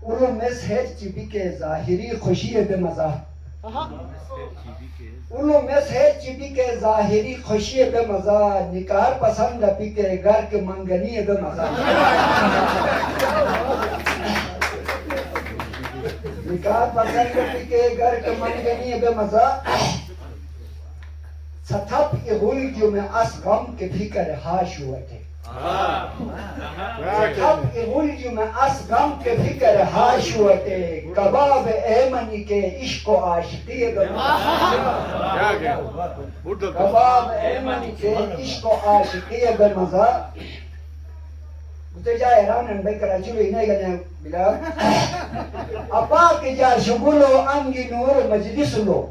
اولو مسهر چی که ظاهری خوشی به مزا اولو مسهر چی که ظاهری خوشی به مزا نکار پسند پی که گھر کے منگنی به مزا نکار پسند پی که گھر کے منگنی به مزا ستھپ اغوی جو میں اس غم کے فکر ہاش ہوتے ستھپ اغوی جو میں اس غم کے فکر ہاش ہوتے کباب ایمنی کے عشق و عاشقی کباب ایمنی کے عشق و عاشقی بمزا گتے جا ایران بے کراچی میں نہیں گنے بلا اپا کے جا شغلو انگی نور مجلس لو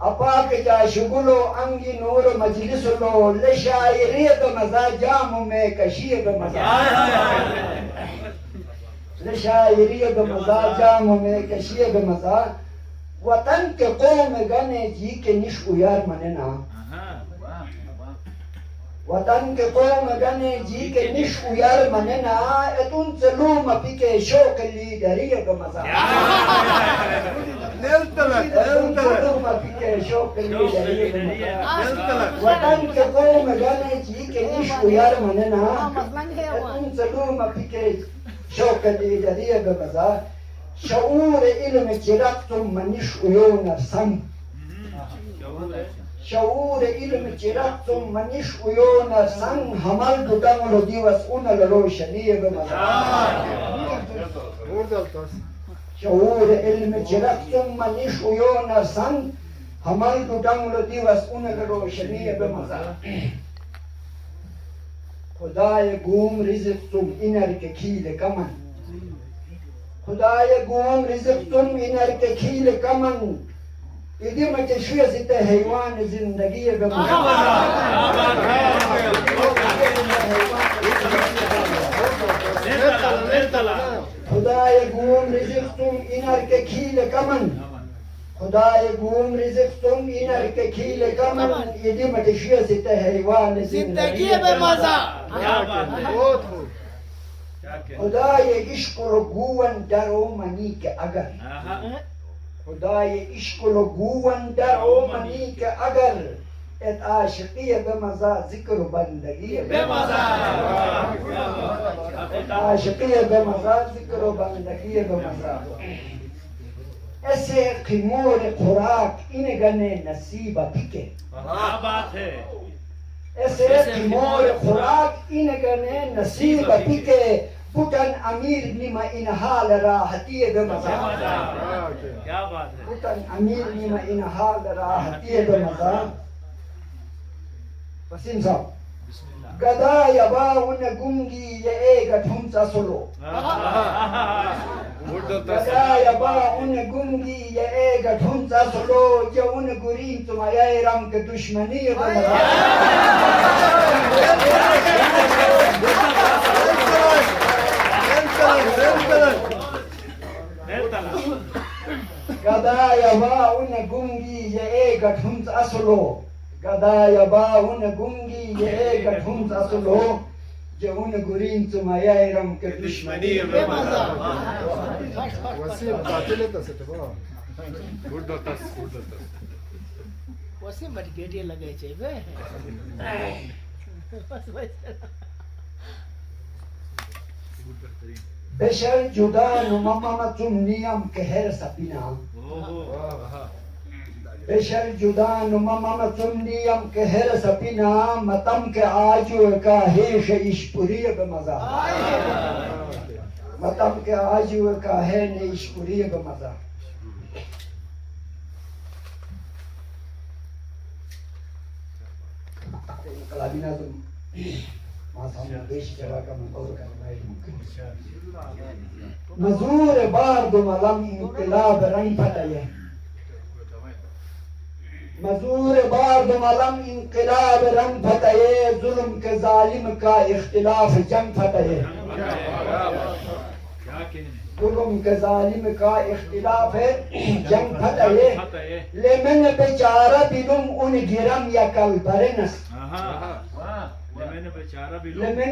اپا کے جا شغلو انگی نور مجلس لو لشاعری بمزا جام میں کشی بمزا لشاعری بمزا جام میں کشی بمزا وطن کے قوم گنے جی کے نشو یار مننا وطن کے قوم گنے جی کے نشو یار مننا اتن سلوم پی کے شوق لیڈری بمزا سلوم پی کے شوق لیڈری بمزا وطن کے قوم گنے جی کے نشو یار مننا اتن سلوم پی کے شوق لیڈری بمزا شعور علم چرختم منش عیون سن شعور علم چرختم منش عیون سن حمل دودم رو دیوس اون روشنی بمزا شعور علم چرختم منش عیون سن حمل دودم رو دیوس اون روشنی بمزا خدای گوم رزقتم اینر که کیل کمن خدای گوم رزقتم اینر که کیل کمن ایدی متشویه زیت حیوان زندگی به خدای گوم رزقتم اینر که کیل کمن خدای گوم رزقتم اینر که کیل کمن ایدی متشویه زیت حیوان زندگی به مزا خدای عشق رو گوون در اومنی که اگر خدای عشق رو گوون در اومنی که اگر ات عاشقی به مزا ذکر و بندگی به مزا ات عاشقی به مزا ذکر و بندگی به مزا ایسے قیمور خوراک این گنے نصیب پکے ایسے قیمور خوراک این گنے نصیب پکے بطن امیر نیما این حال راحتی بمزا بطن امیر نیما این حال راحتی بمزا وسیم صاحب گدا یباون گنگی یہ ایک ٹھمسا سلو گدا یباون گنگی یہ ایک ٹھمسا سلو جو ان گرین تمہایا رام کے دشمنی بمزا گدا یباون گنگی یہ ایک ٹھمسا سلو گدا یباون گنگی یہ ایک ٹھمسا سلو جو ان گرین تمہایا رام کے دشمنی بمزا وسیم قاتل تسٹبا وسیم بڑی گیڈی لگے چھے بے بشر جدا نمامتم نیم که هر سپینا بشر جدا نمامتم نیم که هر سپینا متم که آجو کا هیش اشپوری بمزا متم که آجو کا هین اشپوری بمزا انقلابی نظم مزور بارد ملم انقلاب رنگ پتائے مزور بارد ملم انقلاب رنگ پتائے ظلم کے ظالم کا اختلاف جنگ پتائے ظلم کے ظالم کا اختلاف جنگ پتائے لیمن بیچارہ بلوم ان گرم یا کل برنس لمن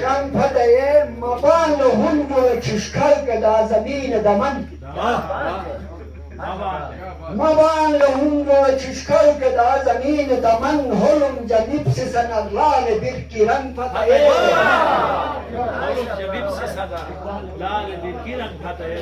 شان فدای مبان هندو چشکل کدا زمین دمن مبان هندو چشکل کدا زمین دمن هلم جنیب سن لال برکیرن فدای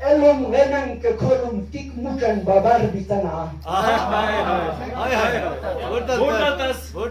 Elum genan ke kolum tik mucan babar bitana.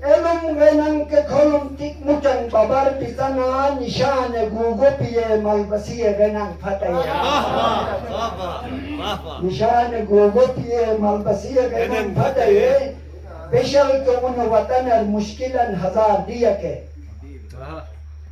Elum genan ke kolum tik mucan babar bitana nishan gugo piye malbasiye genan fataya. Nishan gugo piye malbasiye genan fataya. Beşal ke un vatan mushkilan hazar diya ke.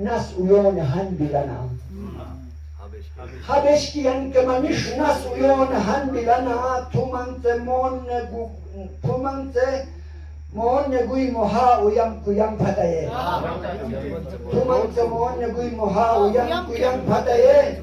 nas uyon han bilana Habeşkiyen kemaniş nas uyon han bilana tumante mon gui moha uyam kuyam fataye tumante mon gui moha uyam kuyam fataye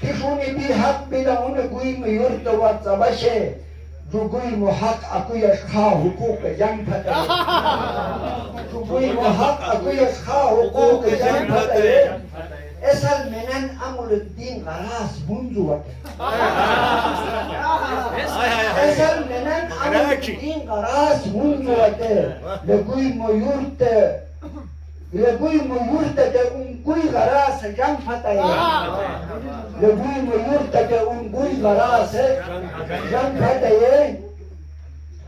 Kishuni bi hak bila une gui miyurt wa tabashe ju gui mu hak aku yashkha hukuk jang phataye ju gui mu hak aku yashkha hukuk jang phataye esal menan amuluddin gharas bunju wate esal menan amuluddin gharas bunju wate le gui miyurt Lebui muyurta ungui garas jang fataye. Lebui muyurta ungui garas jang fataye.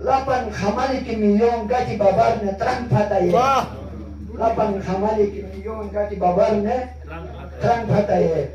lapan khamali ki milyon gati babar ne trang fataye lapan khamali ki milyon gati babar ne trang fataye